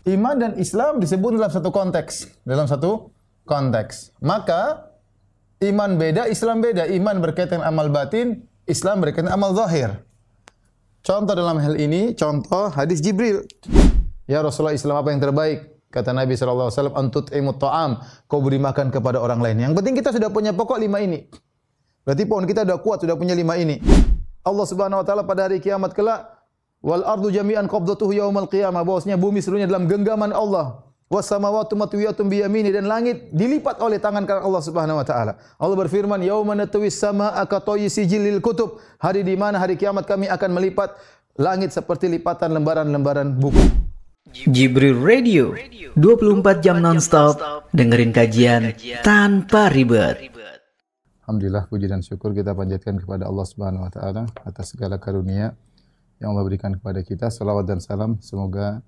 iman dan Islam disebut dalam satu konteks, Maka iman beda, Islam beda. Iman berkaitan amal batin, Islam berkaitan amal zahir. Contoh dalam hal ini, contoh hadis Jibril. Ya Rasulullah, Islam apa yang terbaik? Kata Nabi SAW, antut imut ta'am, kau beri makan kepada orang lain. Yang penting kita sudah punya pokok 5 ini. Berarti pohon kita sudah kuat, sudah punya 5 ini. Allah Subhanahu wa taala pada hari kiamat kelak, wal ardu jami'an qabdatuhu yaumal qiyamah, bahwasanya bumi seluruhnya dalam genggaman Allah. Was samawati matwiyatun bi yamini, dan langit dilipat oleh tangan kanan Allah Subhanahu wa taala. Allah berfirman, yauma natwis samaa ka tayyi sijilil kutub. Hari di mana hari kiamat kami akan melipat langit seperti lipatan lembaran-lembaran buku. Jibril Radio, 24 jam nonstop, dengerin kajian tanpa ribet. Alhamdulillah, puji dan syukur kita panjatkan kepada Allah Subhanahu wa taala atas segala karunia yang Allah berikan kepada kita. Salawat dan salam semoga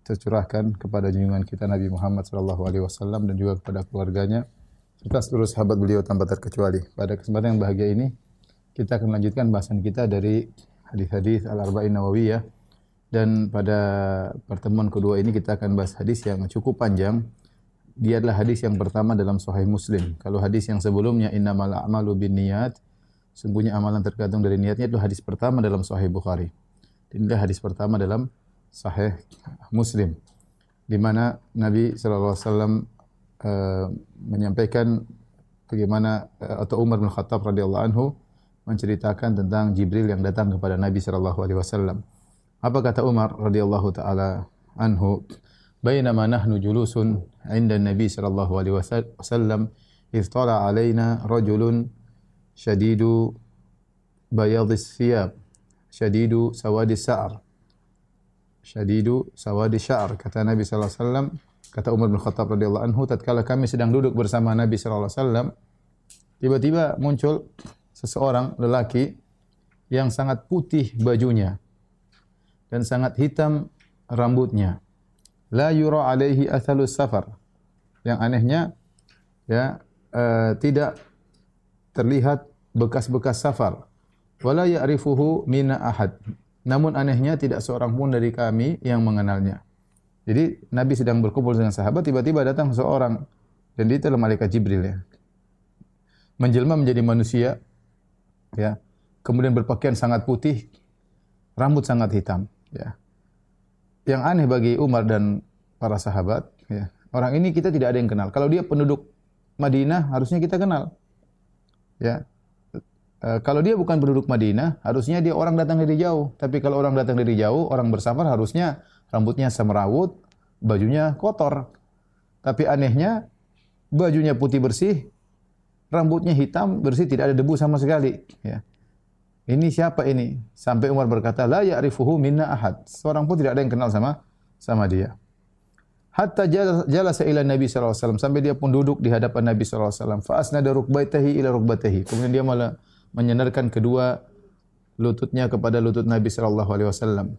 tercurahkan kepada junjungan kita Nabi Muhammad sallallahu alaihi wasallam dan juga kepada keluarganya serta seluruh sahabat beliau tanpa terkecuali. Pada kesempatan yang bahagia ini kita akan melanjutkan bahasan kita dari hadis-hadis Al-Arba'in Nawawiyah. Dan pada pertemuan kedua ini kita akan bahas hadis yang cukup panjang. Dia adalah hadis yang pertama dalam Sahih Muslim. Kalau hadis yang sebelumnya innamal a'malu binniyat, sungguhnya amalan tergantung dari niatnya, itu hadis pertama dalam Sahih Bukhari. Inilah hadis pertama dalam Sahih Muslim, di mana Nabi sallallahu alaihi wasallam menyampaikan bagaimana atau Umar bin Khattab radhiyallahu anhu menceritakan tentang Jibril yang datang kepada Nabi sallallahu alaihi wasallam. Apa kata Umar radhiyallahu taala anhu? Bainama nahnu julusun 'inda Nabi sallallahu alaihi wasallam, idh tala 'alaina rajulun shadidu bayadhis thiyab, shadidu sawadis sa'r. Shadidu sawadis sa'r. Kata Nabi sallallahu alaihi wasallam, kata Umar bin Khattab radhiyallahu anhu, tatkala kami sedang duduk bersama Nabi sallallahu alaihi wasallam, tiba-tiba muncul seseorang lelaki yang sangat putih bajunya dan sangat hitam rambutnya. La yura alaihi athalus safar. Yang anehnya ya tidak terlihat bekas-bekas safar. Wala ya'rifuhu minna ahad. Namun anehnya tidak seorang pun dari kami yang mengenalnya. Jadi Nabi sedang berkumpul dengan sahabat, tiba-tiba datang seseorang, dan dia adalah malaikat Jibril ya. Menjelma menjadi manusia ya. Kemudian berpakaian sangat putih, rambut sangat hitam. Ya. Yang aneh bagi Umar dan para sahabat, ya, orang ini kita tidak ada yang kenal. Kalau dia penduduk Madinah, harusnya kita kenal. Ya. Kalau dia bukan penduduk Madinah, harusnya dia orang datang dari jauh. Tapi kalau orang datang dari jauh, orang bersafar, harusnya rambutnya semrawut, bajunya kotor. Tapi anehnya, bajunya putih bersih, rambutnya hitam bersih, tidak ada debu sama sekali. Ya. Ini siapa ini? Sampai Umar berkata, la ya'rifuhu minna ahad. Seorang pun tidak ada yang kenal sama dia. Hatta jalasa ila Nabi sallallahu alaihi wasallam, sampai dia pun duduk di hadapan Nabi sallallahu alaihi wasallam. Fa asnada rukbatahi ila rukbatahi. Kemudian dia malah menyandarkan kedua lututnya kepada lutut Nabi sallallahu alaihi wasallam.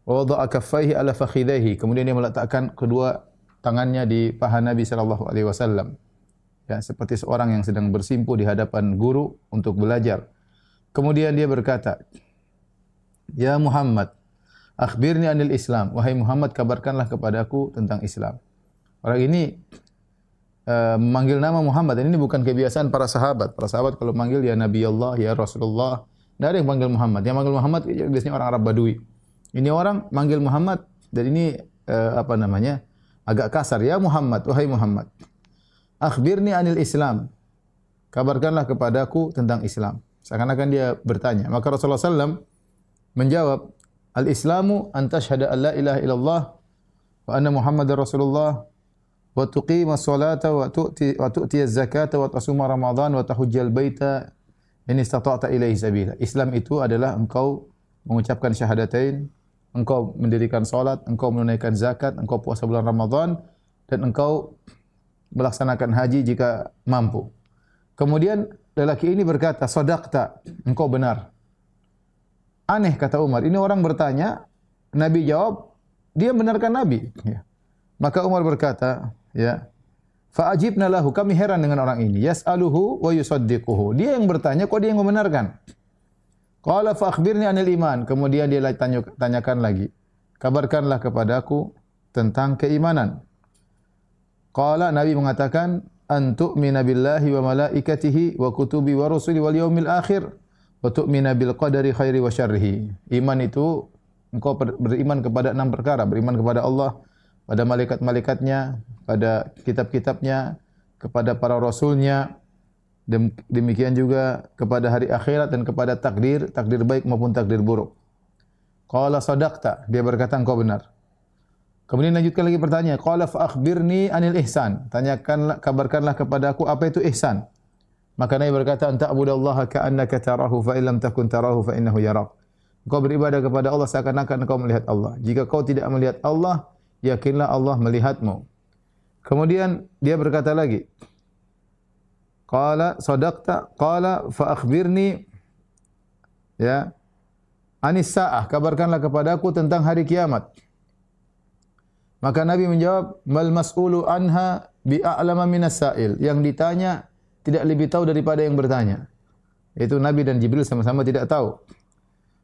Wa wada'a kaffaihi ala fakhidaihi. Kemudian dia meletakkan kedua tangannya di paha Nabi sallallahu alaihi wasallam. Ya, seperti seorang yang sedang bersimpuh di hadapan guru untuk belajar. Kemudian dia berkata, "Ya Muhammad, akhbirni anil Islam." Wahai Muhammad, kabarkanlah kepadaku tentang Islam. Orang ini memanggil nama Muhammad. Dan ini bukan kebiasaan para sahabat. Para sahabat kalau manggil ya Nabi Allah, ya Rasulullah, tidak ada yang panggil Muhammad. Yang manggil Muhammad biasanya orang Arab Badui. Ini orang manggil Muhammad, dan ini agak kasar. Ya Muhammad, wahai Muhammad, akhbirni anil Islam. Kabarkanlah kepadaku tentang Islam. Seakan-akan dia bertanya. Maka Rasulullah SAW menjawab, Al-Islamu an tashhada an la ilaha illallah wa anna Muhammadar Rasulullah wa tuqima as-salata wa tu'ti az-zakata wa tasuma Ramadan wa tahujjal baita in istata'ta ilaihi sabila. Islam itu adalah engkau mengucapkan syahadatain, engkau mendirikan salat, engkau menunaikan zakat, engkau puasa bulan Ramadan, dan engkau melaksanakan haji jika mampu. Kemudian lelaki ini berkata, "Shadaqta, engkau benar." Aneh kata Umar, ini orang bertanya, Nabi jawab, dia benarkan Nabi. Ya. Maka Umar berkata, ya, fa'ajibna lahu, kami heran dengan orang ini. Yas'aluhu wa yusaddiquhu. Dia yang bertanya, kok dia yang membenarkan? Qala fa akhbirni anil iman. Kemudian dia tanyakan lagi, kabarkanlah kepadaku tentang keimanan. Qala, Nabi mengatakan, an tu'mina billahi wa malaikatihi wa kutubi wa rusuli wal yaumil akhir wa tu'mina bil qadari khairi wa syarrihi. Iman itu engkau beriman kepada 6 perkara, beriman kepada Allah, pada malaikat-malaikatnya, pada kitab-kitabnya, kepada para rasulnya, demikian juga kepada hari akhirat dan kepada takdir, takdir baik maupun takdir buruk. Qala sadaqta, dia berkata engkau benar. Kemudian lanjutkan lagi pertanyaan, qala fa akhbirni anil ihsan, tanyakanlah, kabarkanlah kepada aku apa itu ihsan. Maka Nabi berkata, anta abudallaha ka'annaka tarahu fa illam takun tarahu fa innahu yarak. Engkau beribadah kepada Allah seakan-akan engkau melihat Allah. Jika kau tidak melihat Allah, yakinlah Allah melihatmu. Kemudian dia berkata lagi, qala sadaqta, qala fa akhbirni ya anis saah, kabarkanlah kepadaku tentang hari kiamat. Maka Nabi menjawab, mal mas'ulu anha bi'a'lama minas sa'il. Yang ditanya tidak lebih tahu daripada yang bertanya. Itu Nabi dan Jibril sama-sama tidak tahu.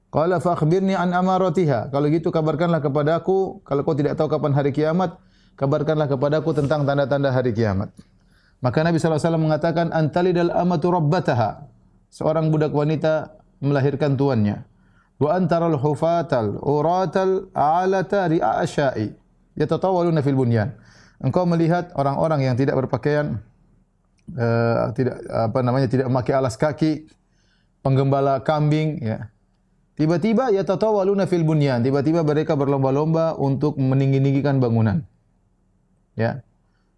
Qala fa akhbirni an amaratiha. Kalau gitu kabarkanlah kepadaku, kalau kau tidak tahu kapan hari kiamat, kabarkanlah kepadaku tentang tanda-tanda hari kiamat. Maka Nabi SAW mengatakan, antalidal amatu rabbataha. Seorang budak wanita melahirkan tuannya. Wa antaral hufatal uratal alata ri'a asya'i. Yatatawaluna fil bunyan. Engkau melihat orang-orang yang tidak berpakaian, tidak memakai alas kaki, penggembala kambing, ya. Tiba-tiba yatatawaluna fil bunyan, tiba-tiba mereka berlomba-lomba untuk meninggi-ninggikan bangunan. Ya.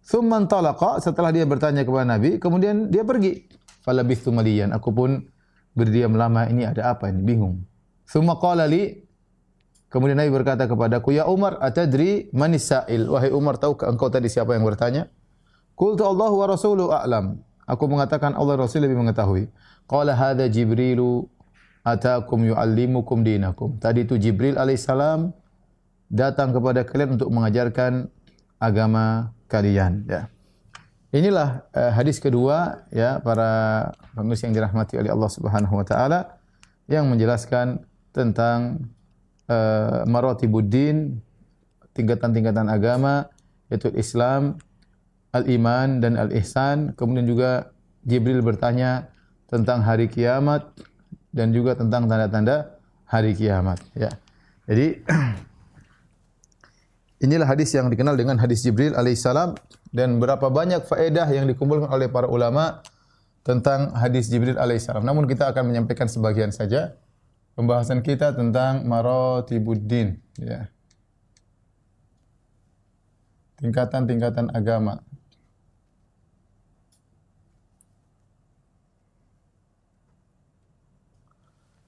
Tsumma talaqa, setelah dia bertanya kepada Nabi, kemudian dia pergi. Falabithtu maliyan, aku pun berdiam lama, ini ada apa ini, bingung. Tsumma qala li, kemudian Nabi berkata kepadaku, ya Umar, atadri manis sa'il? Wahai Umar, tahukah engkau tadi siapa yang bertanya? Qultu Allah wa rasuluhu a'lam. Aku mengatakan Allah Rasul lebih mengetahui. Qala hadza Jibrilu atakum yu'allimukum dinakum. Tadi itu Jibril alaihissalam datang kepada kalian untuk mengajarkan agama kalian, ya. Inilah hadis kedua, ya, para pemirsa yang dirahmati oleh Allah Subhanahu wa taala, yang menjelaskan tentang maratibuddin, tingkatan-tingkatan agama, yaitu Islam, al-iman dan al-ihsan. Kemudian juga Jibril bertanya tentang hari kiamat dan juga tentang tanda-tanda hari kiamat, ya. Jadi inilah hadis yang dikenal dengan hadis Jibril alaihissalam, dan berapa banyak faedah yang dikumpulkan oleh para ulama tentang hadis Jibril alaihissalam. Namun kita akan menyampaikan sebagian saja. Pembahasan kita tentang maratibuddin, ya. Tingkatan-tingkatan agama.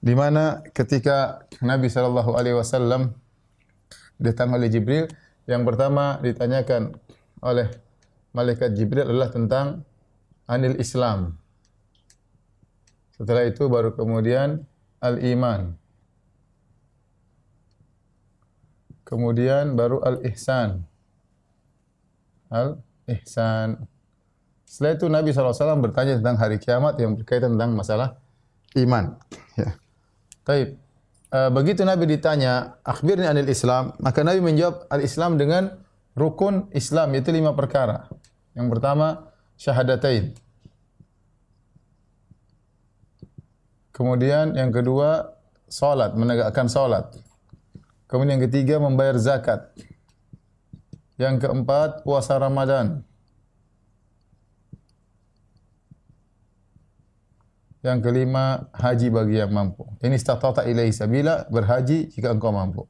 Di mana ketika Nabi SAW datang oleh Jibril, yang pertama ditanyakan oleh malaikat Jibril adalah tentang anil Islam. Setelah itu baru kemudian al-iman. Kemudian baru al-ihsan. Al-ihsan. Setelah itu Nabi SAW bertanya tentang hari kiamat yang berkaitan tentang masalah iman. Ya. Taib. Begitu Nabi ditanya, akhbirni anil Islam, maka Nabi menjawab al-Islam dengan rukun Islam, yaitu 5 perkara. Yang pertama, syahadatain. Kemudian yang kedua, salat, menegakkan salat. Kemudian yang ketiga, membayar zakat. Yang keempat, puasa Ramadan. Yang kelima, haji bagi yang mampu. Ini istata'ta ilaihi sabila, berhaji jika engkau mampu.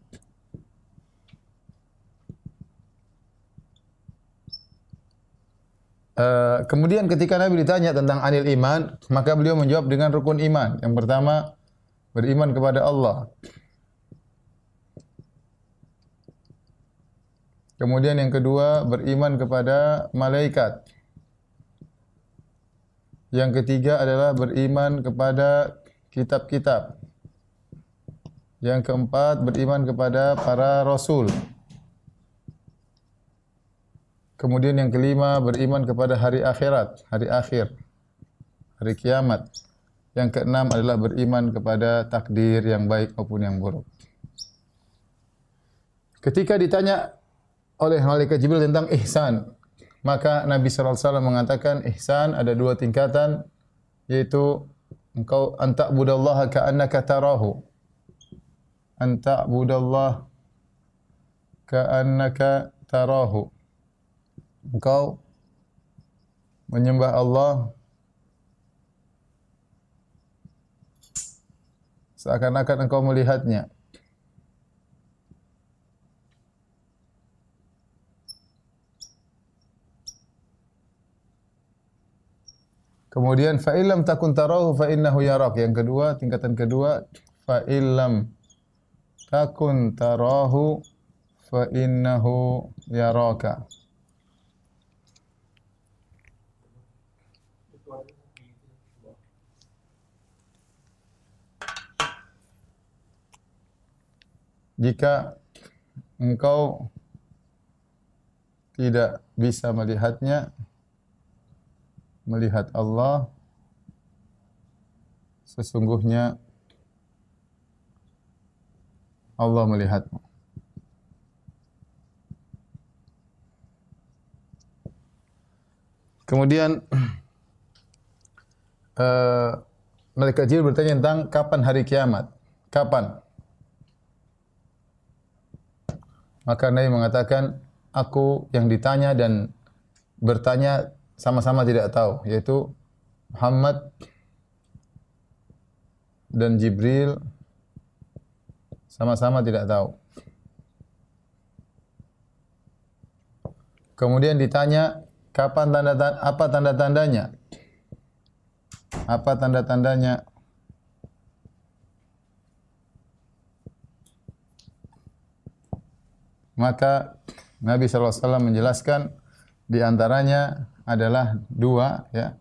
Kemudian ketika Nabi ditanya tentang anil iman, maka beliau menjawab dengan rukun iman. Yang pertama, beriman kepada Allah. Kemudian yang kedua, beriman kepada malaikat. Yang ketiga adalah beriman kepada kitab-kitab. Yang keempat, beriman kepada para rasul. Kemudian yang kelima, beriman kepada hari akhirat, hari akhir, hari kiamat. Yang keenam adalah beriman kepada takdir yang baik maupun yang buruk. Ketika ditanya oleh malaikat Jibril tentang ihsan. Maka Nabi sallallahu alaihi wasallam mengatakan ihsan ada dua tingkatan, yaitu engkau anta'budallaha ka'annaka tarahu. Anta'budallaha ka'annaka tarahu. Engkau menyembah Allah seakan-akan engkau melihatnya. Kemudian fa illam takun tarahu fa innahu yarak. Yang kedua, tingkatan kedua, fa illam takun tarahu fa innahu yaraka. Jika engkau tidak bisa melihatnya, melihat Allah, sesungguhnya Allah melihatmu. Kemudian malaikat Jibril bertanya tentang kapan hari kiamat. Kapan? Maka Nabi mengatakan, aku yang ditanya dan bertanya sama-sama tidak tahu, yaitu Muhammad dan Jibril sama-sama tidak tahu. Kemudian ditanya, kapan apa tanda-tandanya? Apa tanda-tandanya? Maka Nabi sallallahu alaihi wasallam menjelaskan di antaranya adalah dua, ya.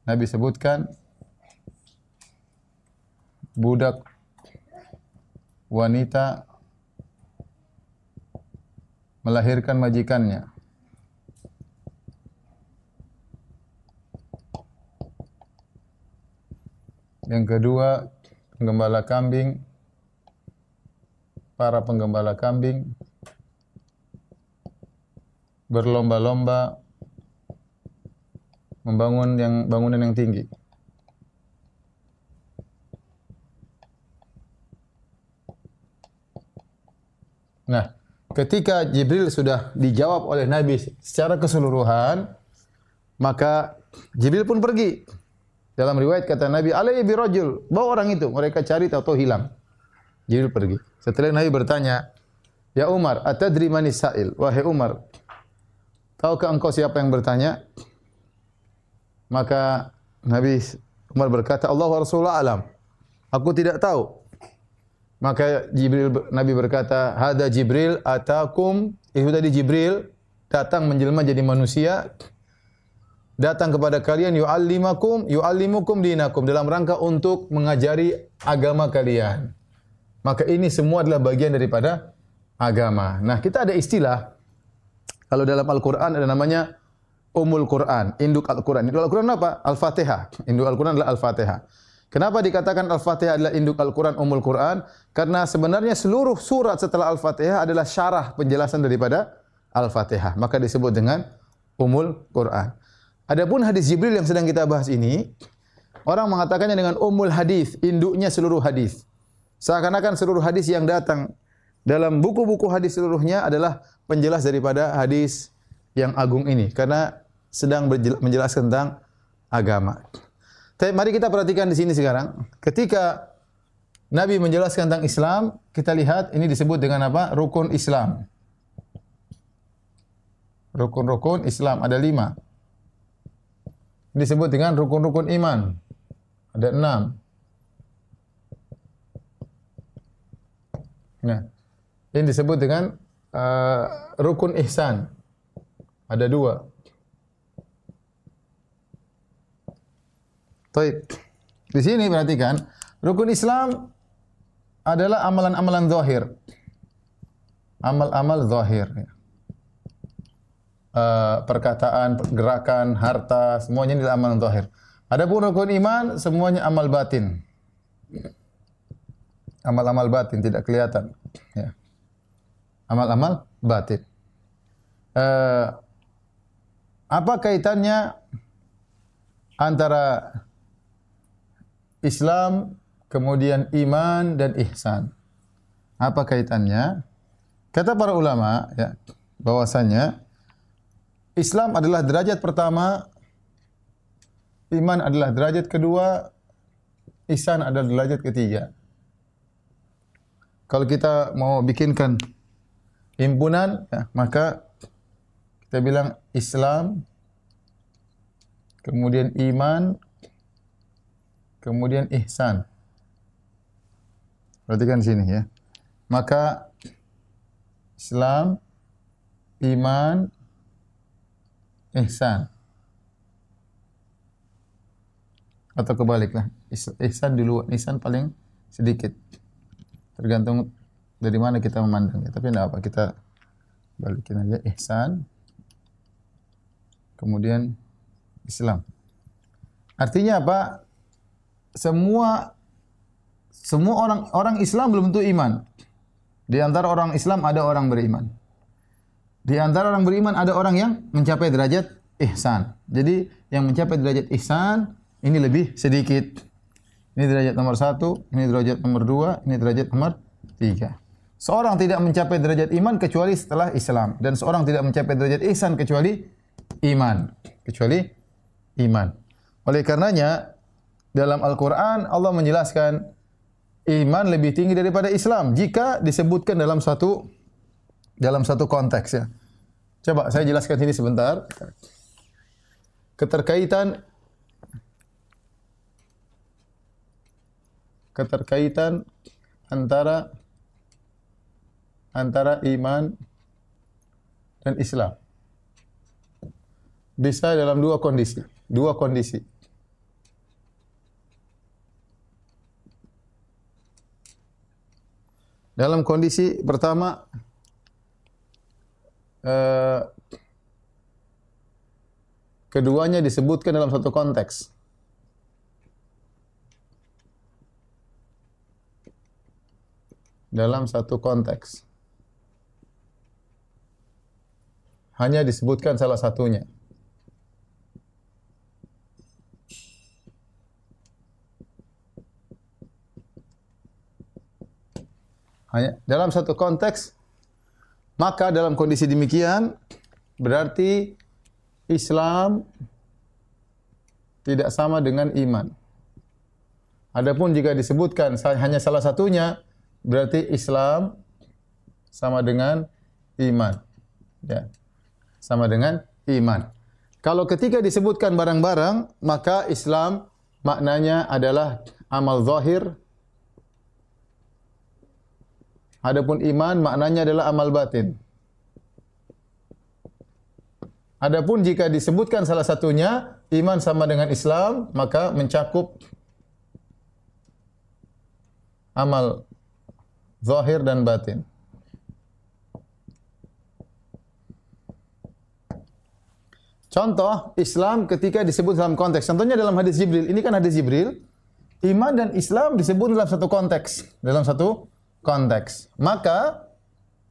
Nabi sebutkan budak wanita melahirkan majikannya. Yang kedua, penggembala kambing, para penggembala kambing berlomba-lomba membangun bangunan yang tinggi. Nah, ketika Jibril sudah dijawab oleh Nabi secara keseluruhan, maka Jibril pun pergi. Dalam riwayat kata Nabi, "Alayya birajul", bawa orang itu, mereka cari tahu hilang. Jibril pergi. Setelah Nabi bertanya, "Ya Umar, atadri manis sa'il?" Wahai Umar, tahukah engkau siapa yang bertanya? Maka Nabi Umar berkata, Allah wa Rasulullah alam. Aku tidak tahu. Maka Nabi berkata, hada Jibril atakum. Itu tadi Jibril datang menjelma jadi manusia. Datang kepada kalian yu'allimukum dinakum. Dalam rangka untuk mengajari agama kalian. Maka ini semua adalah bagian daripada agama. Nah, kita ada istilah. Kalau dalam Al-Quran ada namanya Ummul Quran, induk Al-Quran. Induk Al-Quran apa? Al-Fatihah. Induk Al-Quran adalah Al-Fatihah. Kenapa dikatakan Al-Fatihah adalah induk Al-Quran, Ummul Quran? Karena sebenarnya seluruh surat setelah Al-Fatihah adalah syarah penjelasan daripada Al-Fatihah. Maka disebut dengan Ummul Quran. Adapun hadis Jibril yang sedang kita bahas ini, orang mengatakannya dengan Ummul Hadis, induknya seluruh hadis. Seakan-akan seluruh hadis yang datang dalam buku-buku hadis seluruhnya adalah penjelas daripada hadis yang agung ini. Karena sedang menjelaskan tentang agama. Tapi mari kita perhatikan di sini sekarang. Ketika Nabi menjelaskan tentang Islam, kita lihat ini disebut dengan apa? Rukun Islam. Rukun-rukun Islam ada 5. Ini disebut dengan rukun-rukun iman. Ada 6. Nah, ini disebut dengan rukun ihsan. Ada 2. Baik. Di sini perhatikan, rukun Islam adalah amalan-amalan zahir. Amal-amal zahir. Perkataan, gerakan, harta, semuanya adalah amalan zahir. Adapun rukun iman, semuanya amal batin. Amal-amal batin tidak kelihatan. Ya. Amal-amal batin. eh, apa kaitannya antara Islam, kemudian iman dan ihsan? Apa kaitannya? Kata para ulama, ya, bahwasanya Islam adalah derajat pertama, iman adalah derajat kedua, ihsan adalah derajat ketiga. Kalau kita mau bikinkan himpunan, ya, maka kita bilang Islam, kemudian iman, kemudian ihsan. Perhatikan sini ya. Maka Islam, iman, ihsan. Atau kebaliklah. Ihsan dulu, ihsan paling sedikit. Tergantung dari mana kita memandangnya. Tapi tidak apa, kita balikin aja. Ihsan, kemudian Islam. Artinya apa? Semua orang Islam belum tentu iman. Di antara orang Islam ada orang beriman. Di antara orang beriman ada orang yang mencapai derajat ihsan. Jadi yang mencapai derajat ihsan ini lebih sedikit. Ini derajat nomor 1, ini derajat nomor 2, ini derajat nomor 3. Seorang tidak mencapai derajat iman kecuali setelah Islam. Dan seorang tidak mencapai derajat ihsan kecuali iman. Oleh karenanya, dalam Al-Quran Allah menjelaskan iman lebih tinggi daripada Islam jika disebutkan dalam satu konteks ya. Coba saya jelaskan sini sebentar. Keterkaitan antara iman dan Islam. Bisa dalam dua kondisi. Dalam kondisi pertama, keduanya disebutkan dalam satu konteks. Dalam satu konteks. Hanya disebutkan salah satunya. Hanya dalam satu konteks, maka dalam kondisi demikian berarti Islam tidak sama dengan iman. Adapun jika disebutkan hanya salah satunya, berarti Islam sama dengan iman. Ya. Sama dengan iman. Kalau ketika disebutkan barang-barang, maka Islam maknanya adalah amal zahir. Adapun iman maknanya adalah amal batin. Adapun jika disebutkan salah satunya, iman sama dengan Islam, maka mencakup amal zahir dan batin. Contoh, Islam ketika disebut dalam konteks. Contohnya dalam hadis Jibril. Ini kan hadis Jibril. Iman dan Islam disebut dalam satu konteks. Maka,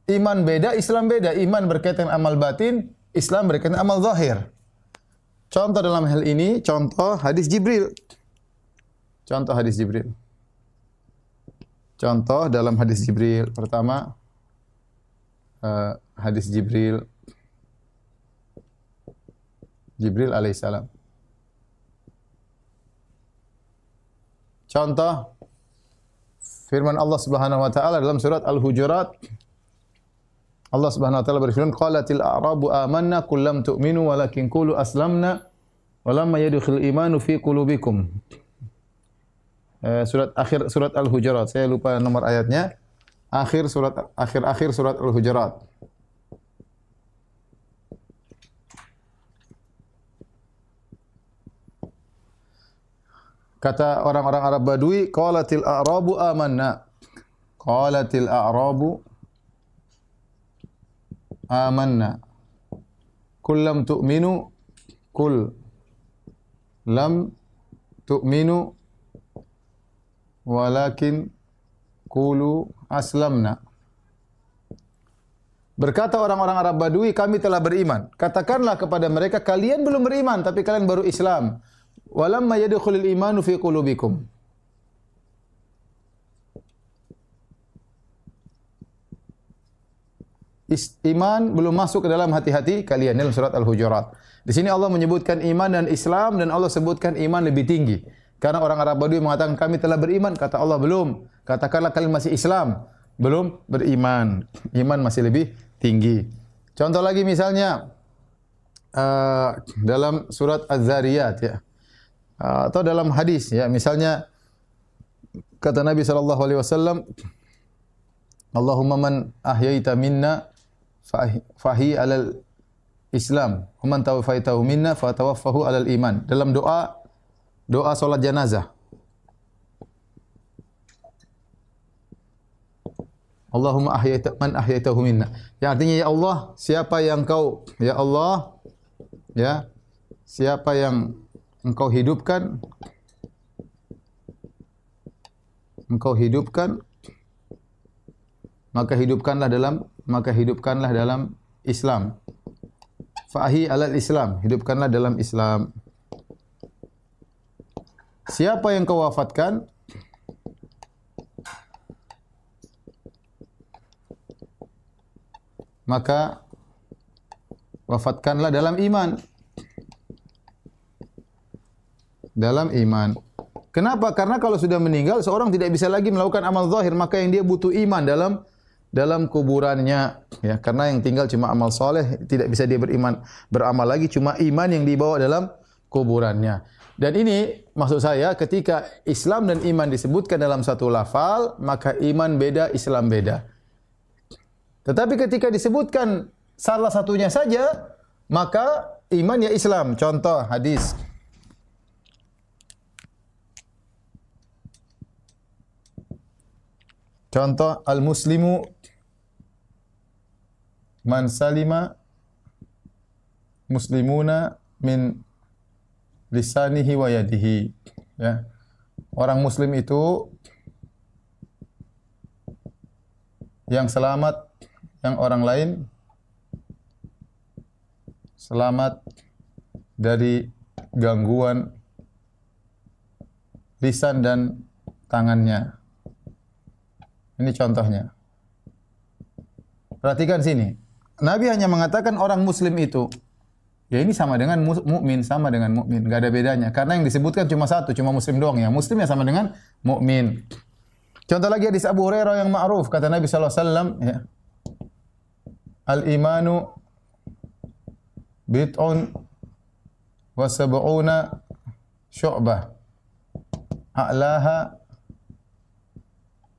iman beda, Islam beda. Iman berkaitan amal batin, Islam berkaitan amal zahir. Contoh dalam hal ini, contoh hadis Jibril. Contoh dalam hadis Jibril. Pertama, hadis Jibril alaihissalam. Contoh firman Allah Subhanahu wa taala dalam surat Al-Hujurat. Allah Subhanahu wa taala berfirman, "Qalatil a'rabu amanna qul lam tu'minu walakin qulu aslamna walamma yadkhulul imanu fi qulubikum." Akhir surat Al-Hujurat. Saya lupa nomor ayatnya. Akhir surat Al-Hujurat. Kata orang-orang Arab Badui, qalatil a'rabu amanna. Qalatil a'rabu amanna. Qul lam tu'minu. Qul lam tu'minu walakin qulu aslamna. Berkata orang-orang Arab Badui, kami telah beriman. Katakanlah kepada mereka, kalian belum beriman, tapi kalian baru Islam. Walamma yadkhulul imanu fi qulubikum. Iman belum masuk ke dalam hati-hati kalian, dalam surat Al-Hujurat. Di sini Allah menyebutkan iman dan Islam, dan Allah sebutkan iman lebih tinggi. Karena orang Arab Badui mengatakan kami telah beriman, kata Allah belum. Katakanlah kalian masih Islam, belum beriman. Iman masih lebih tinggi. Contoh lagi misalnya dalam surat Az-Zariyat ya. Atau dalam hadis ya, misalnya kata Nabi sallallahu alaihi wasallam, Allahumma man ahyaita minna fahi alal Islam, wa man tawaffaitahu minna fatawaffahu alal iman. Dalam doa salat jenazah. Allahumma man ahyaitahu minna. Yang artinya ya Allah, siapa yang Engkau ya Allah ya, siapa yang Engkau hidupkan, maka hidupkanlah dalam Islam. Fahi alal Islam, hidupkanlah dalam Islam. Siapa yang kau wafatkan, maka wafatkanlah dalam iman. Dalam iman. Kenapa? Karena kalau sudah meninggal, seorang tidak bisa lagi melakukan amal zahir, maka yang dia butuh iman dalam kuburannya. Ya, karena yang tinggal cuma amal soleh, tidak bisa dia beramal lagi, cuma iman yang dibawa dalam kuburannya. Dan ini maksud saya, ketika Islam dan iman disebutkan dalam satu lafal, maka iman beda, Islam beda. Tetapi ketika disebutkan salah satunya saja, maka iman ya Islam. Contoh hadis. Contoh, al-muslimu man salima muslimuna min lisanihi wa yadihi. Ya. Orang muslim itu yang selamat, yang orang lain selamat dari gangguan lisan dan tangannya. Ini contohnya. Perhatikan sini. Nabi hanya mengatakan orang muslim itu. Ya ini sama dengan mukmin, sama dengan mukmin, enggak ada bedanya. Karena yang disebutkan cuma satu, cuma muslim doang ya. Muslim ya sama dengan mukmin. Contoh lagi hadis Abu Hurairah yang ma'ruf, kata Nabi sallallahu alaihi wasallam ya. Al-imanu bid'un wa sab'una syu'bah. A'laha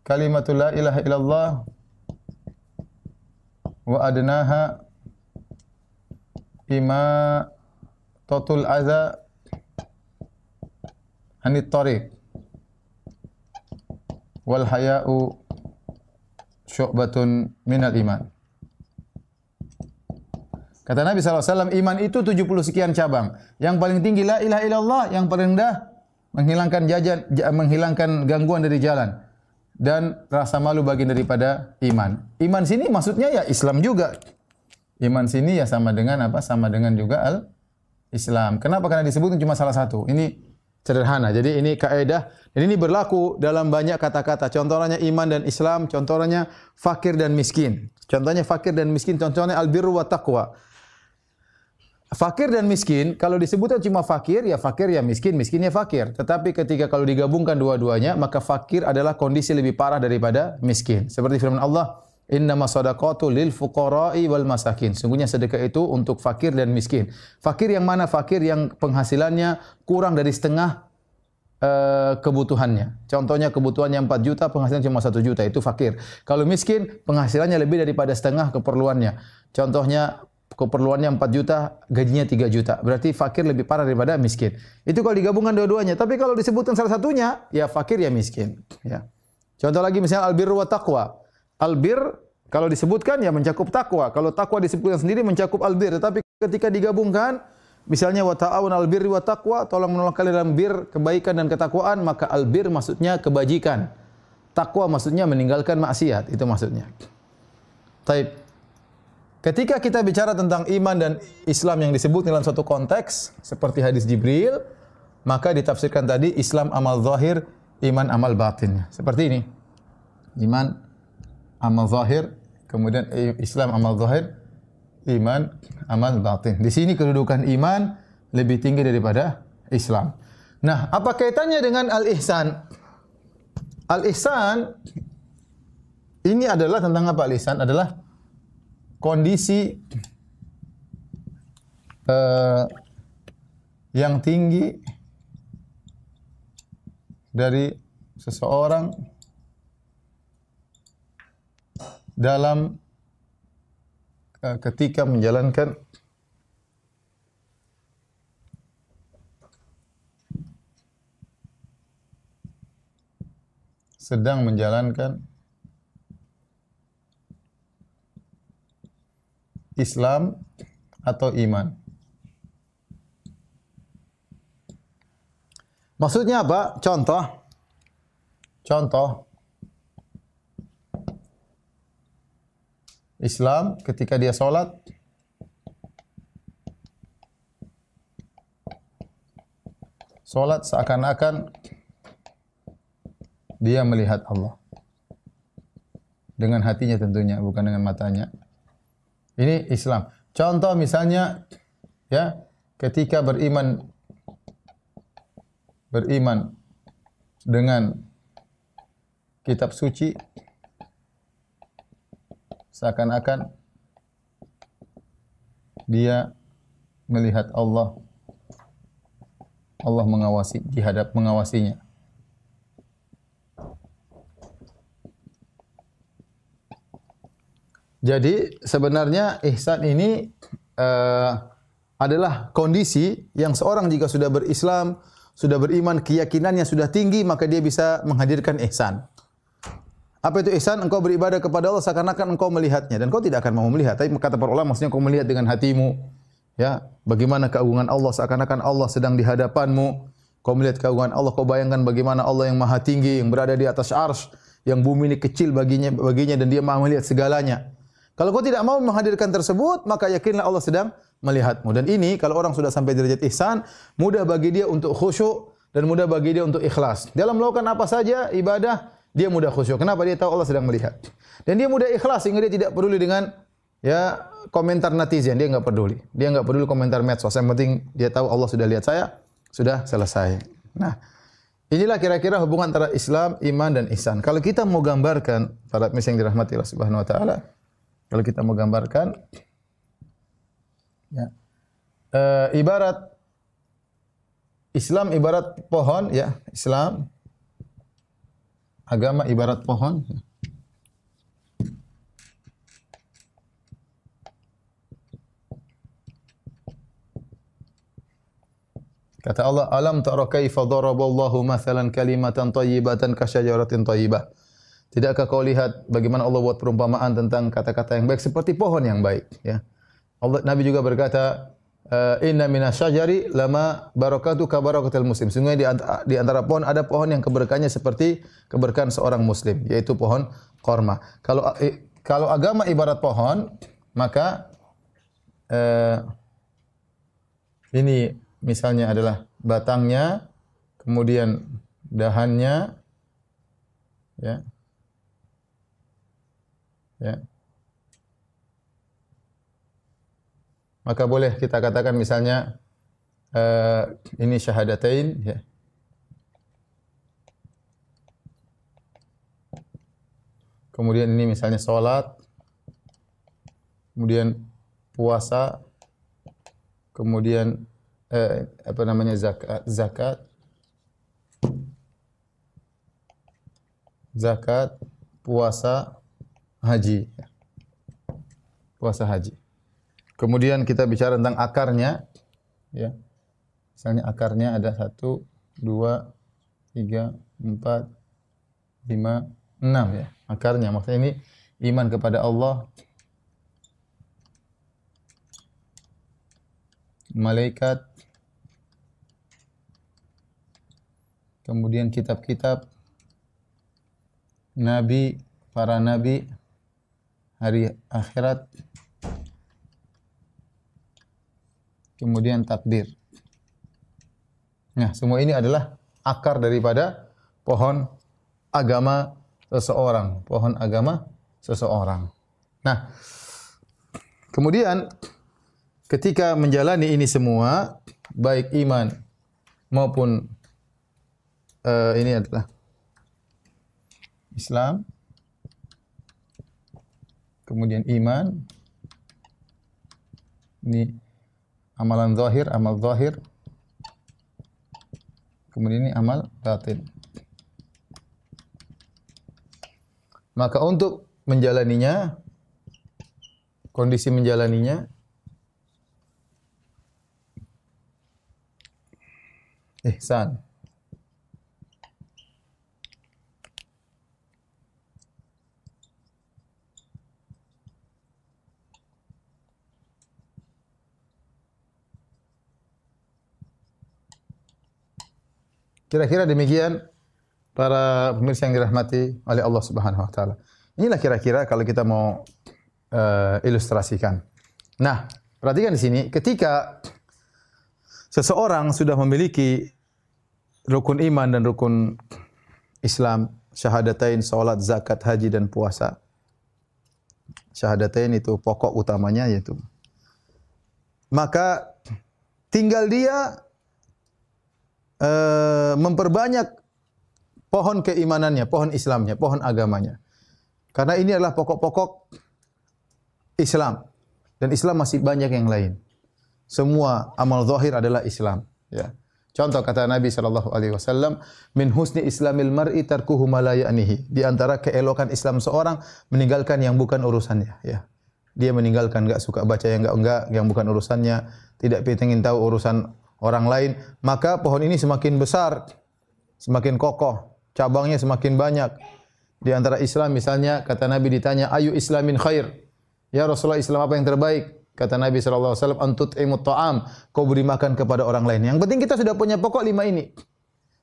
kalimatul la ilaha illallah wa adnaha imatatul adza anit tariq wal haya'u syu'batun minal iman. Kata Nabi SAW, iman itu 70 sekian cabang. Yang paling tinggi la ilaha illallah, yang paling rendah menghilangkan gangguan dari jalan. Dan rasa malu bagian daripada iman. Iman sini maksudnya ya Islam juga. Iman sini ya sama dengan apa? Sama dengan juga al-Islam. Kenapa? Karena disebutkan cuma salah satu. Ini sederhana. Jadi ini kaidah. Dan ini berlaku dalam banyak kata-kata. Contohnya iman dan Islam. Contohnya fakir dan miskin. Contohnya fakir dan miskin. Contohnya al-birru wa taqwa. Fakir dan miskin, kalau disebutkan cuma fakir ya miskin, miskin ya fakir. Tetapi ketika kalau digabungkan dua-duanya, maka fakir adalah kondisi lebih parah daripada miskin. Seperti firman Allah, innamas shadaqatu lil fuqara'i wal masakin. Sungguhnya sedekah itu untuk fakir dan miskin. Fakir yang mana? Fakir yang penghasilannya kurang dari setengah kebutuhannya. Contohnya kebutuhannya 4 juta, penghasilan cuma 1 juta, itu fakir. Kalau miskin, penghasilannya lebih daripada setengah keperluannya. Contohnya keperluannya 4 juta, gajinya 3 juta. Berarti fakir lebih parah daripada miskin. Itu kalau digabungkan dua-duanya. Tapi kalau disebutkan salah satunya, ya fakir ya miskin. Ya. Contoh lagi misalnya albir wa taqwa. Albir kalau disebutkan ya mencakup takwa. Kalau takwa disebutkan sendiri mencakup albir. Tetapi ketika digabungkan, misalnya wa ta'awun albirri wa taqwa, tolong menolong kalian dalam bir, kebaikan dan ketakwaan, maka albir maksudnya kebajikan. Takwa maksudnya meninggalkan maksiat. Itu maksudnya. Taib. ketika kita bicara tentang iman dan Islam yang disebut dalam suatu konteks seperti hadis Jibril, maka ditafsirkan tadi Islam amal zahir, iman amal batin. Seperti ini. Iman amal zahir, kemudian Islam amal zahir, iman amal batin. Di sini kedudukan iman lebih tinggi daripada Islam. Nah, apa kaitannya dengan al-ihsan? Al-ihsan ini adalah tentang apa? Al-ihsan adalah kondisi yang tinggi dari seseorang dalam ketika menjalankan sedang menjalankan Islam atau iman. Maksudnya apa? Contoh. Islam ketika dia sholat, seakan-akan dia melihat Allah. Dengan hatinya tentunya, bukan dengan matanya. Ini Islam. Contoh misalnya, ya, ketika beriman dengan kitab suci, seakan-akan dia melihat Allah. Allah mengawasinya. Jadi sebenarnya ihsan ini adalah kondisi yang seorang jika sudah berislam, sudah beriman, keyakinannya sudah tinggi, maka dia bisa menghadirkan ihsan. Apa itu ihsan? Engkau beribadah kepada Allah seakan-akan engkau melihatnya, dan kau tidak akan mau melihat. Tapi kata para ulama, maksudnya kau melihat dengan hatimu. Ya, bagaimana keagungan Allah, seakan-akan Allah sedang di hadapanmu. Kau melihat keagungan Allah, kau bayangkan bagaimana Allah yang maha tinggi, yang berada di atas arsy, yang bumi ini kecil baginya dan dia maha melihat segalanya. Kalau kau tidak mau menghadirkan tersebut, maka yakinlah Allah sedang melihatmu. Dan ini kalau orang sudah sampai derajat ihsan, mudah bagi dia untuk khusyuk dan mudah bagi dia untuk ikhlas. Dalam melakukan apa saja ibadah, dia mudah khusyuk. Kenapa? Dia tahu Allah sedang melihat. Dan dia mudah ikhlas sehingga dia tidak peduli dengan komentar netizen, dia enggak peduli. Dia enggak peduli komentar medsos. Yang penting dia tahu Allah sudah lihat saya, sudah selesai. Nah, inilah kira-kira hubungan antara Islam, iman dan ihsan. Kalau kita mau gambarkan, para pemirsa yang dirahmati Allah Subhanahu wa taala, kalau kita mau gambarkan, ya, ibarat Islam ibarat pohon, ya, Islam agama ibarat pohon. Kata Allah, alam tara kaifa daraballahu mathalan kalimatan thayyibatan kasyajaratin thayyibah. Tidakkah kau lihat bagaimana Allah buat perumpamaan tentang kata-kata yang baik seperti pohon yang baik, ya. Nabi juga berkata, inna minasyajari lama barakatu ka barakatil muslim. Sungguh di antara pohon ada pohon yang keberkahannya seperti keberkahan seorang muslim, yaitu pohon korma. Kalau agama ibarat pohon, maka ini misalnya adalah batangnya, kemudian dahannya, ya. Ya. Maka boleh kita katakan misalnya ini syahadatain, ya. Kemudian ini misalnya salat, kemudian puasa, kemudian zakat, puasa, haji. Puasa haji. Kemudian kita bicara tentang akarnya, ya. Misalnya akarnya ada 1, 2, 3, 4, 5, 6, ya. Akarnya maksudnya ini iman kepada Allah, malaikat, kemudian kitab-kitab, nabi, para nabi, hari akhirat, kemudian takdir. Nah, semua ini adalah akar daripada pohon agama seseorang, pohon agama seseorang. Nah, kemudian ketika menjalani ini semua, baik iman maupun ini adalah Islam, kemudian iman, ini amalan zahir, amal zahir, kemudian ini amal batin. Maka untuk menjalaninya, kondisi menjalaninya, ihsan. Kira-kira demikian para pemirsa yang dirahmati oleh Allah Subhanahu wa taala. Inilah kira-kira kalau kita mau ilustrasikan. Nah, perhatikan di sini ketika seseorang sudah memiliki rukun iman dan rukun Islam, syahadatain, salat, zakat, haji dan puasa. Syahadatain itu pokok utamanya yaitu. Maka tinggal dia memperbanyak pohon keimanannya, pohon Islamnya, pohon agamanya. Karena ini adalah pokok-pokok Islam. Dan Islam masih banyak yang lain. Semua amal zahir adalah Islam. Ya. Contoh kata Nabi SAW, min husni islamil mar'i tarkuhu ma la ya'nihi. Di antara keelokan Islam seorang, meninggalkan yang bukan urusannya. Ya. Dia meninggalkan, enggak suka baca yang enggak, yang bukan urusannya, tidak ingin tahu urusan orang lain, maka pohon ini semakin besar, semakin kokoh, cabangnya semakin banyak. Di antara Islam misalnya, kata Nabi ditanya, ayu islamin khair? Ya Rasulullah, Islam apa yang terbaik? Kata Nabi SAW, antut'imut ta'am, kau beri makan kepada orang lain. Yang penting kita sudah punya pokok 5 ini.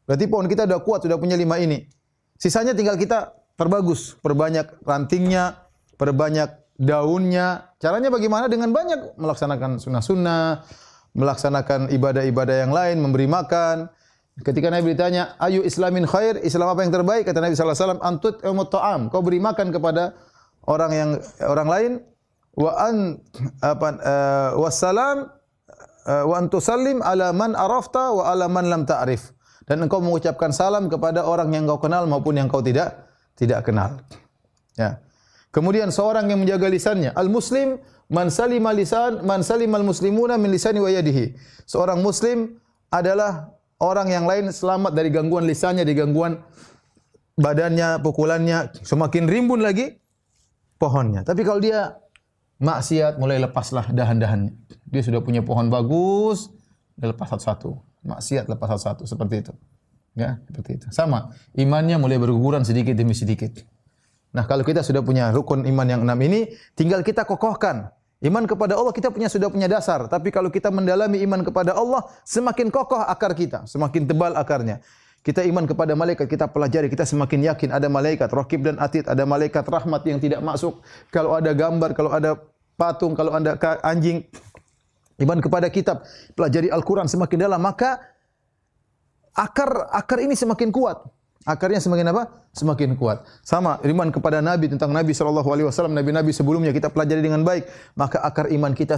Berarti pohon kita sudah kuat, sudah punya 5 ini. Sisanya tinggal kita perbagus, perbanyak rantingnya, perbanyak daunnya. Caranya bagaimana? Dengan banyak melaksanakan sunnah-sunnah, melaksanakan ibadah-ibadah yang lain, memberi makan. Ketika Nabi ditanya, ayu islamin khair? Islam apa yang terbaik? Kata Nabi SAW, antut'imut ta'am, kau beri makan kepada orang lain. Wassalam wa antusallim ala man arafta wa ala man lam ta'rif. Dan engkau mengucapkan salam kepada orang yang kau kenal maupun yang kau tidak kenal. Ya. Kemudian seorang yang menjaga lisannya, al-muslim man salimal muslimuna min lisani wa yadihi. Seorang muslim adalah orang yang lain selamat dari gangguan lisannya, dari gangguan badannya, pukulannya, semakin rimbun lagi pohonnya. Tapi kalau dia maksiat, mulai lepaslah dahan-dahannya. Dia sudah punya pohon bagus, dia lepas satu-satu. Maksiat lepas satu-satu, seperti itu. Ya, seperti itu. Sama, imannya mulai berguguran sedikit demi sedikit. Nah, kalau kita sudah punya rukun iman yang 6 ini, tinggal kita kokohkan. Iman kepada Allah kita sudah punya dasar, tapi kalau kita mendalami iman kepada Allah, semakin kokoh akar kita, semakin tebal akarnya. Kita iman kepada malaikat, kita pelajari, kita semakin yakin ada malaikat Raqib dan Atid, ada malaikat rahmat yang tidak masuk. Kalau ada gambar, kalau ada patung, kalau ada anjing, iman kepada kitab, pelajari Al-Quran semakin dalam, maka akar ini semakin kuat. Akarnya semakin apa? Semakin kuat. Sama iman kepada Nabi, tentang Nabi SAW, Nabi-Nabi sebelumnya kita pelajari dengan baik, maka akar iman kita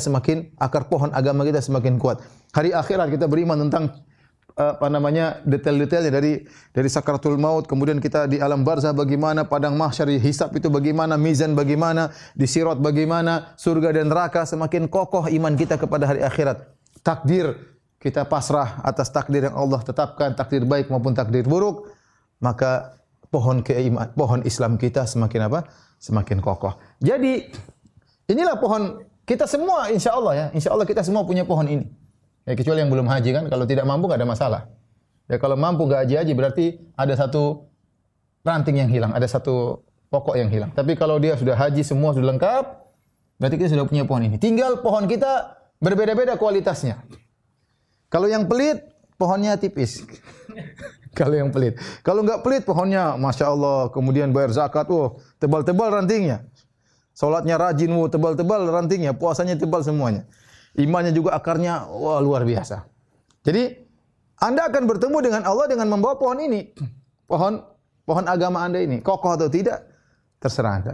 akar pohon agama kita semakin kuat. Hari akhirat kita beriman tentang detail-detailnya dari sakaratul maut, kemudian kita di alam barzah bagaimana, padang mahsyar hisab itu bagaimana, mizan bagaimana, di sirat bagaimana, surga dan neraka. Semakin kokoh iman kita kepada hari akhirat. Takdir, kita pasrah atas takdir yang Allah tetapkan, takdir baik maupun takdir buruk, maka pohon Islam kita semakin apa? Semakin kokoh. Jadi inilah pohon kita semua, insya Allah ya. Insya Allah kita semua punya pohon ini. Ya, kecuali yang belum haji kan, kalau tidak mampu enggak ada masalah. Ya kalau mampu enggak haji berarti ada satu ranting yang hilang, ada satu pokok yang hilang. Tapi kalau dia sudah haji semua sudah lengkap, berarti kita sudah punya pohon ini. Tinggal pohon kita berbeda-beda kualitasnya. Kalau yang pelit, pohonnya tipis. Kalau yang pelit. Kalau enggak pelit, pohonnya Masya Allah, kemudian bayar zakat, tebal-tebal rantingnya. Salatnya rajin, tebal-tebal rantingnya, puasanya tebal semuanya. imannya juga akarnya wah luar biasa. Jadi Anda akan bertemu dengan Allah dengan membawa pohon ini. Pohon agama Anda ini kokoh atau tidak terserah Anda.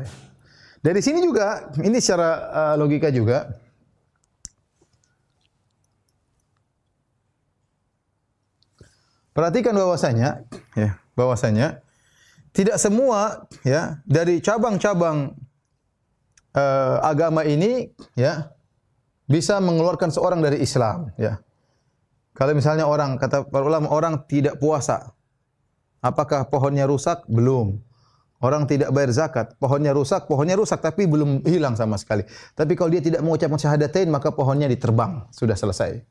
Dari sini juga ini secara logika juga perhatikan bahwasanya tidak semua ya dari cabang-cabang agama ini ya bisa mengeluarkan seorang dari Islam ya. Kalau misalnya orang kata para ulama orang tidak puasa, apakah pohonnya rusak? Belum. Orang tidak bayar zakat, pohonnya rusak tapi belum hilang sama sekali. Tapi kalau dia tidak mengucapkan syahadatain maka pohonnya diterbang, sudah selesai.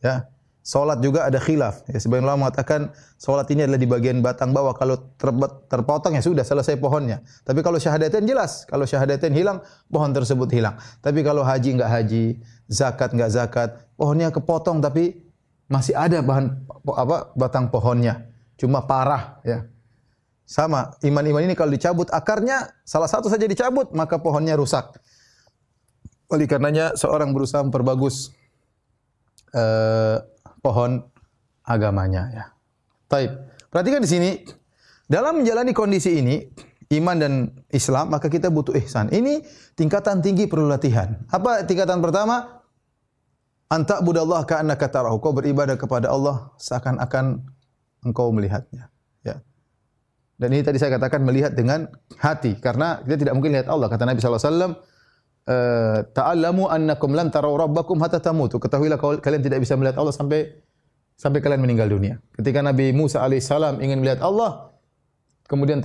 Ya. Salat juga ada khilaf. Ya, sebagian ulama mengatakan salat ini adalah di bagian batang bawah, kalau terpotong ya sudah selesai pohonnya. Tapi kalau syahadatain jelas, kalau syahadatain hilang, pohon tersebut hilang. Tapi kalau haji enggak haji, zakat enggak zakat, pohonnya kepotong tapi masih ada batang pohonnya, cuma parah ya. Sama, iman-iman ini kalau dicabut akarnya, salah satu saja dicabut, maka pohonnya rusak. Oleh karenanya seorang berusaha memperbagus pohon agamanya ya. Taib. Perhatikan di sini, dalam menjalani kondisi ini, iman dan Islam, maka kita butuh ihsan. Ini tingkatan tinggi perlu latihan. Apa tingkatan pertama? Anta budallah ka'annaka tarahu. Kau beribadah kepada Allah seakan-akan engkau melihatnya. Ya. Dan ini tadi saya katakan melihat dengan hati, karena kita tidak mungkin lihat Allah. Kata Nabi SAW, ta'allamu annakum lan tarau rabbakum hatta tamutu. Ketahuilah kalian tidak bisa melihat Allah sampai kalian meninggal dunia. Ketika Nabi Musa alaihissalam ingin melihat Allah, kemudian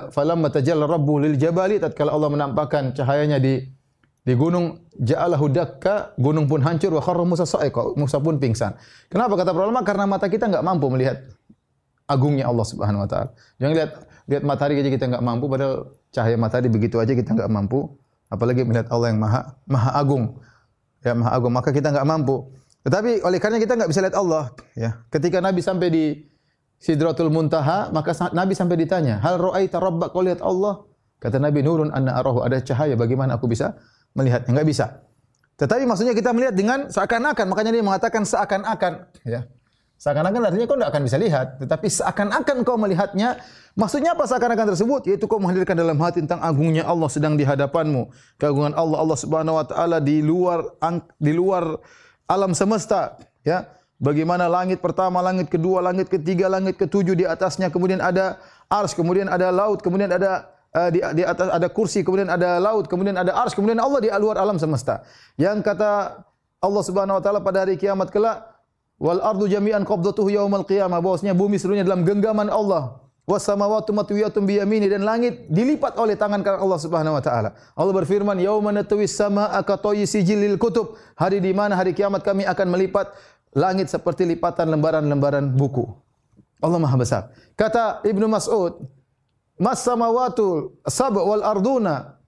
falamma tajalla rabbuhu lil jabali, tatkala Allah menampakkan cahayanya di gunung, ja'alahu dakka, gunung pun hancur, wa kharra Musa sa'iqa, Musa pun pingsan. Kenapa kata para ulama? Karena mata kita enggak mampu melihat agungnya Allah Subhanahu wa taala. Jangan lihat matahari aja kita enggak mampu, padahal cahaya matahari begitu aja kita enggak mampu, apalagi melihat Allah yang maha agung. Ya, maha agung, maka kita enggak mampu. Tetapi oleh karena kita enggak bisa lihat Allah, ya. Ketika Nabi sampai di Sidratul Muntaha, maka Nabi sampai ditanya, "Hal ra'aita rabbak?" Kau lihat Allah? Kata Nabi, "Nurun anna arahu." Ada cahaya, bagaimana aku bisa melihatnya? Enggak bisa. Tetapi maksudnya kita melihat dengan seakan-akan, makanya dia mengatakan seakan-akan, ya. Seakan-akan artinya kau tidak akan bisa lihat, tetapi seakan-akan kau melihatnya. Maksudnya apa seakan-akan tersebut? Yaitu kau menghadirkan dalam hati tentang agungnya Allah sedang di hadapanmu. Keagungan Allah Subhanahu wa taala di luar alam semesta, ya. Bagaimana langit pertama, langit kedua, langit ketiga, langit ketujuh, di atasnya kemudian ada arsy, kemudian ada laut, kemudian ada di atas ada kursi, kemudian ada laut, kemudian ada arsy, kemudian Allah di luar alam semesta. Yang kata Allah Subhanahu wa taala pada hari kiamat kelak, wal ardu jami'an qabdatuhu yaumal qiyamah, bahwasanya bumi seluruhnya dalam genggaman Allah. Was samawati matwiyatun bi yamini, dan langit dilipat oleh tangan kanan Allah Subhanahu wa taala. Allah berfirman, yauma natwis samaa ka tayyi sijilil kutub. Hari di mana hari kiamat kami akan melipat langit seperti lipatan lembaran-lembaran buku. Allah Maha besar. Kata Ibnu Mas'ud, mas samawatu sab' wal arduna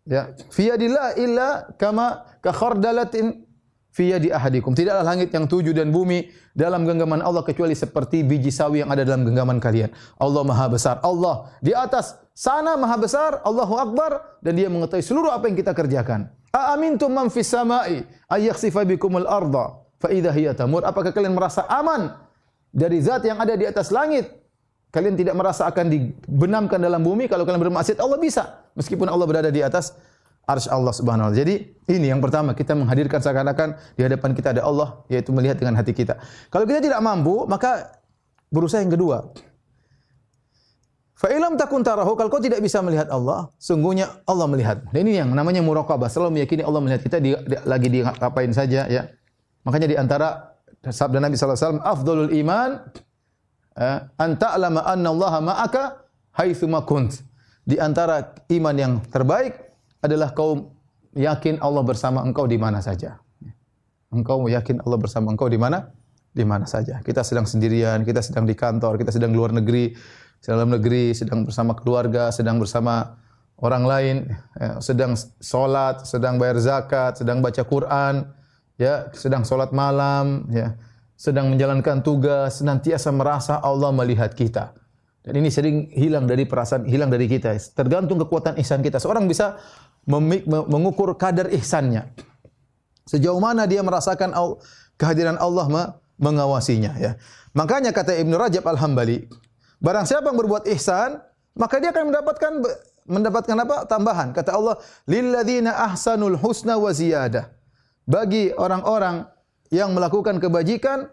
ya fi yadillah illa kama ka khardalatin fi yadi ahadikum. Tidaklah langit yang 7 dan bumi dalam genggaman Allah kecuali seperti biji sawi yang ada dalam genggaman kalian. Allah Maha besar. Allah di atas sana Maha besar, Allahu Akbar, dan Dia mengetahui seluruh apa yang kita kerjakan. A amintum man fis sama'i ay yakhsifa bikumul arda fa idza hiya tamur. Apakah kalian merasa aman dari zat yang ada di atas langit? Kalian tidak merasa akan dibenamkan dalam bumi? Kalau kalian bermaksiat, Allah bisa, meskipun Allah berada di atas arsy Allah Subhanahu wa taala. Jadi ini yang pertama, kita menghadirkan seakan-akan di hadapan kita ada Allah, yaitu melihat dengan hati kita. Kalau kita tidak mampu, maka berusaha yang kedua. Fa ilam takun tarahu, kalau kau tidak bisa melihat Allah, sungguhnya Allah melihat. Dan ini yang namanya muraqabah, selalu meyakini Allah melihat kita lagi di ngapain saja, ya. Makanya di antara sabda Nabi sallallahu alaihi wasallam, afdhalul iman an ta'lama anna Allah ma'aka haitsu ma kunt. Di antara iman yang terbaik adalah kau yakin Allah bersama engkau di mana saja. Engkau yakin Allah bersama engkau di mana? Di mana saja. Kita sedang sendirian, kita sedang di kantor, kita sedang di luar negeri, dalam negeri, sedang bersama keluarga, sedang bersama orang lain, sedang salat, sedang bayar zakat, sedang baca Quran, ya, sedang salat malam, ya, sedang menjalankan tugas, senantiasa merasa Allah melihat kita. Dan ini sering hilang dari perasaan, hilang dari kita. Tergantung kekuatan ihsan kita. Seorang bisa mengukur kadar ihsannya. Sejauh mana dia merasakan kehadiran Allah mengawasinya, ya. Makanya kata Ibnu Rajab Al-Hambali, barang siapa yang berbuat ihsan, maka dia akan mendapatkan apa? Tambahan. Kata Allah, lilladzina ahsanul husna wa ziyadah. Bagi orang-orang yang melakukan kebajikan,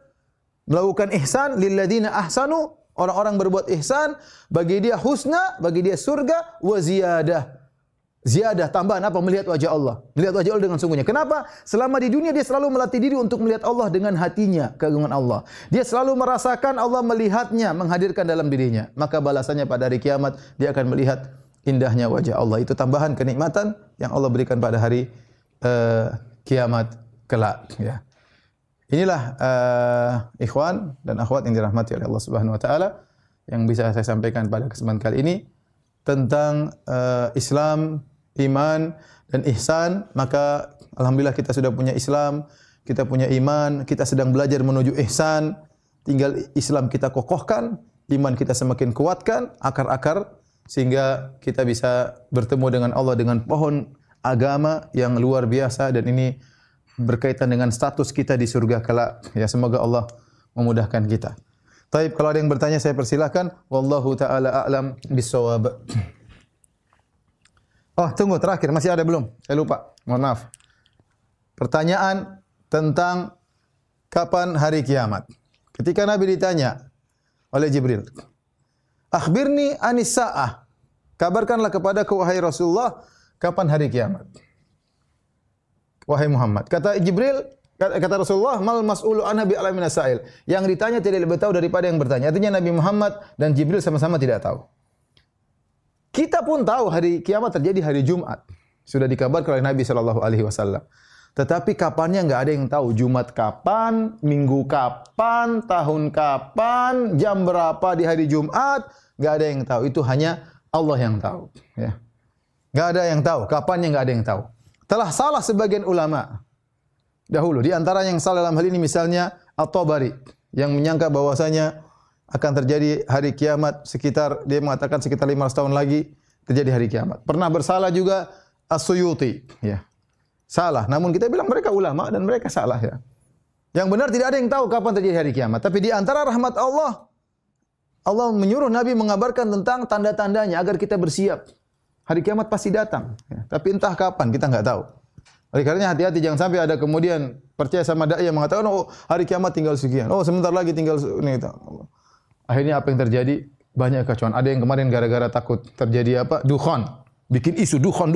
melakukan ihsan, lilladzina ahsanu, orang-orang berbuat ihsan, bagi dia husna, bagi dia surga, wa ziyadah. Ziyadah, tambahan apa? Melihat wajah Allah. Melihat wajah Allah dengan sungguhnya. Kenapa? Selama di dunia dia selalu melatih diri untuk melihat Allah dengan hatinya, keagungan Allah. Dia selalu merasakan Allah melihatnya, menghadirkan dalam dirinya. Maka balasannya pada hari kiamat, dia akan melihat indahnya wajah Allah. Itu tambahan kenikmatan yang Allah berikan pada hari kiamat kelak, ya. Inilah ikhwan dan akhwat yang dirahmati oleh Allah Subhanahu wa taala yang bisa saya sampaikan pada kesempatan kali ini tentang Islam, iman dan ihsan. Maka alhamdulillah kita sudah punya Islam, kita punya iman, kita sedang belajar menuju ihsan. Tinggal Islam kita kokohkan, iman kita semakin kuatkan akar-akar sehingga kita bisa bertemu dengan Allah dengan pohon agama yang luar biasa, dan ini berkaitan dengan status kita di surga kelak. Ya, semoga Allah memudahkan kita. Taib, kalau ada yang bertanya saya persilahkan. Wallahu taala a'lam bissawab. Oh, tunggu, terakhir masih ada belum? Saya lupa. Mohon maaf. Pertanyaan tentang kapan hari kiamat. Ketika Nabi ditanya oleh Jibril, "Akhbirni anis sa'ah." Kabarkanlah kepadaku wahai Rasulullah, kapan hari kiamat? Wahai Muhammad, kata Jibril, kata Rasulullah, "Mal mas'ulu anha bi a'lamin as-sa'il." Yang ditanya tidak lebih tahu daripada yang bertanya. Artinya Nabi Muhammad dan Jibril sama-sama tidak tahu. Kita pun tahu hari kiamat terjadi hari Jumat. Sudah dikabarkan oleh Nabi sallallahu alaihi wasallam. Tetapi kapannya enggak ada yang tahu. Jumat kapan, minggu kapan, tahun kapan, jam berapa di hari Jumat, enggak ada yang tahu. Itu hanya Allah yang tahu, ya. Enggak ada yang tahu, kapannya enggak ada yang tahu. Telah salah sebagian ulama dahulu. Di antara yang salah dalam hal ini misalnya At-Tabari yang menyangka bahwasanya akan terjadi hari kiamat sekitar, dia mengatakan sekitar 500 tahun lagi terjadi hari kiamat. Pernah bersalah juga As-Suyuti, ya. Salah, namun kita bilang mereka ulama dan mereka salah, ya. Yang benar tidak ada yang tahu kapan terjadi hari kiamat. Tapi di antara rahmat Allah, Allah menyuruh Nabi mengabarkan tentang tanda-tandanya agar kita bersiap. Hari kiamat pasti datang, ya. Tapi entah kapan kita enggak tahu. Oleh karenanya hati-hati, jangan sampai ada kemudian percaya sama dai yang mengatakan, "Oh, hari kiamat tinggal sekian. Oh, sebentar lagi tinggal ini." Akhirnya apa yang terjadi? Banyak kekacauan. Ada yang kemarin gara-gara takut terjadi apa? Dukhan. Bikin isu dukhan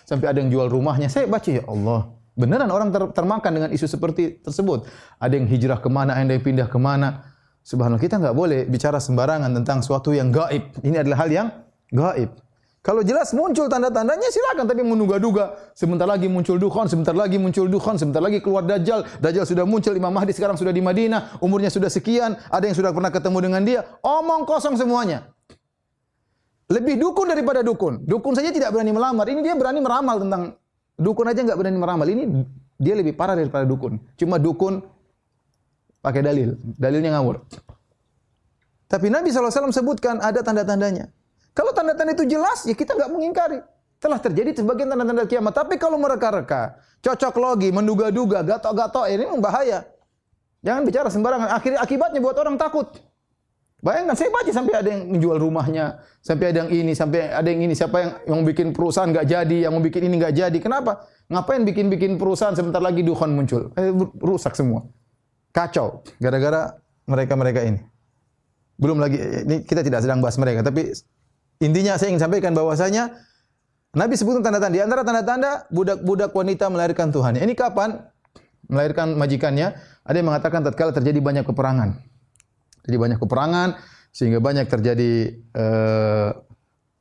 sampai ada yang jual rumahnya. Saya baca, ya Allah, beneran orang termakan dengan isu seperti tersebut. Ada yang hijrah kemana, ada yang pindah kemana. Subhanallah, kita enggak boleh bicara sembarangan tentang suatu yang gaib. Ini adalah hal yang gaib. Kalau jelas muncul tanda-tandanya silakan, tapi menduga-duga. Sebentar lagi muncul dukhan, sebentar lagi muncul dukhan, sebentar lagi keluar Dajjal. Dajjal sudah muncul, Imam Mahdi sekarang sudah di Madinah, umurnya sudah sekian, ada yang sudah pernah ketemu dengan dia. Omong kosong semuanya. Lebih dukun daripada dukun. Dukun saja tidak berani melamar. Ini dia berani meramal tentang dukun aja enggak berani meramal. Ini dia lebih parah daripada dukun. Cuma dukun pakai dalil, dalilnya ngawur. Tapi Nabi SAW sebutkan ada tanda-tandanya. Kalau tanda-tanda itu jelas, ya kita enggak mengingkari. Telah terjadi sebagian tanda-tanda kiamat. Tapi kalau mereka-reka, cocok logi, menduga-duga, gatok-gatok, ini bahaya. Jangan bicara sembarangan. Akibatnya buat orang takut. Bayangkan, saya baca sampai ada yang menjual rumahnya, sampai ada yang ini, sampai ada yang ini. Siapa yang bikin perusahaan enggak jadi, yang mau bikin ini enggak jadi. Kenapa? Ngapain bikin perusahaan sebentar lagi dukhan muncul? Rusak semua. Kacau. Gara-gara mereka-mereka ini. Belum lagi, ini kita tidak sedang bahas mereka, tapi intinya saya ingin sampaikan bahwasanya Nabi sebutkan tanda-tanda. Di antara tanda-tanda budak-budak wanita melahirkan Tuhannya. Ini kapan? Melahirkan majikannya. Ada yang mengatakan tatkala terjadi banyak peperangan. Jadi banyak peperangan sehingga banyak terjadi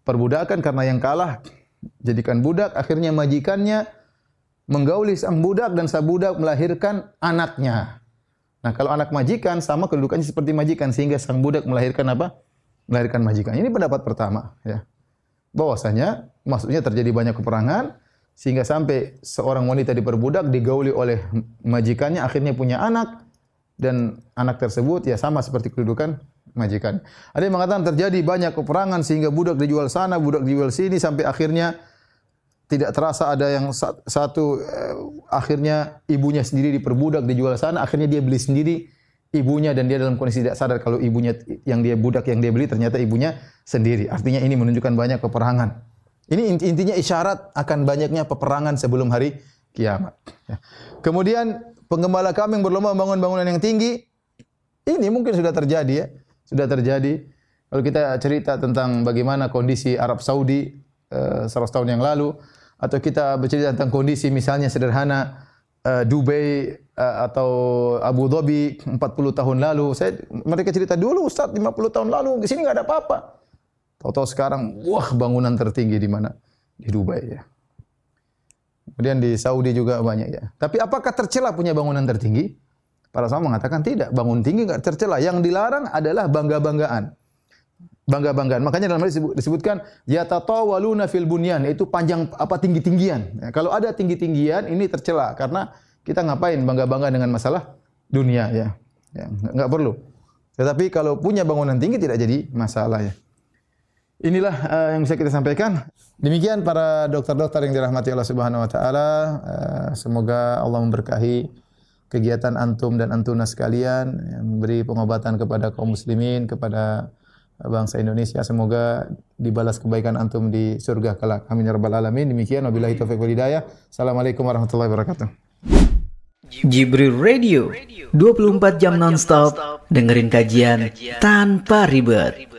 perbudakan karena yang kalah jadikan budak. Akhirnya majikannya menggauli sang budak dan sang budak melahirkan anaknya. Nah, kalau anak majikan sama kedudukannya seperti majikan sehingga sang budak melahirkan apa? Melahirkan majikan. Ini pendapat pertama, ya. Bahwasanya maksudnya terjadi banyak peperangan sehingga sampai seorang wanita diperbudak, digauli oleh majikannya, akhirnya punya anak dan anak tersebut ya sama seperti kedudukan majikan. Ada yang mengatakan terjadi banyak peperangan sehingga budak dijual sana, budak dijual sini sampai akhirnya tidak terasa ada yang satu akhirnya ibunya sendiri diperbudak, dijual sana, akhirnya dia beli sendiri ibunya dan dia dalam kondisi tidak sadar kalau ibunya yang dia budak yang dia beli ternyata ibunya sendiri. Artinya ini menunjukkan banyak peperangan. Ini intinya isyarat akan banyaknya peperangan sebelum hari kiamat. Kemudian penggembala kambing berlomba membangun bangunan yang tinggi. Ini mungkin sudah terjadi ya. Sudah terjadi. Kalau kita cerita tentang bagaimana kondisi Arab Saudi 100 tahun yang lalu, atau kita bercerita tentang kondisi misalnya sederhana Dubai atau Abu Dhabi 40 tahun lalu. Mereka cerita dulu Ustaz 50 tahun lalu di sini enggak ada apa-apa. Tahu-tahu sekarang wah bangunan tertinggi di mana? Di Dubai ya. Kemudian di Saudi juga banyak ya. Tapi apakah tercela punya bangunan tertinggi? Para sahabat mengatakan tidak, bangun tinggi enggak tercela. Yang dilarang adalah bangga-banggaan. Bangga-banggaan. Makanya dalam hadis disebutkan yatatawaluna fil bunyan, itu panjang tinggi-tinggian. Ya, kalau ada tinggi-tinggian ini tercela karena kita ngapain bangga-bangga dengan masalah dunia ya. Ya, enggak perlu. Tetapi kalau punya bangunan tinggi tidak jadi masalah ya. Inilah yang bisa kita sampaikan. Demikian para dokter-dokter yang dirahmati Allah Subhanahu wa taala, semoga Allah memberkahi kegiatan antum dan antuna sekalian, yang memberi pengobatan kepada kaum muslimin, kepada bangsa Indonesia. Semoga dibalas kebaikan antum di surga kelak. Amin ya rabbal alamin. Demikian wabillahi taufiq wal hidayah. Assalamualaikum warahmatullahi wabarakatuh. Jibril Radio 24 jam nonstop dengerin kajian tanpa ribet.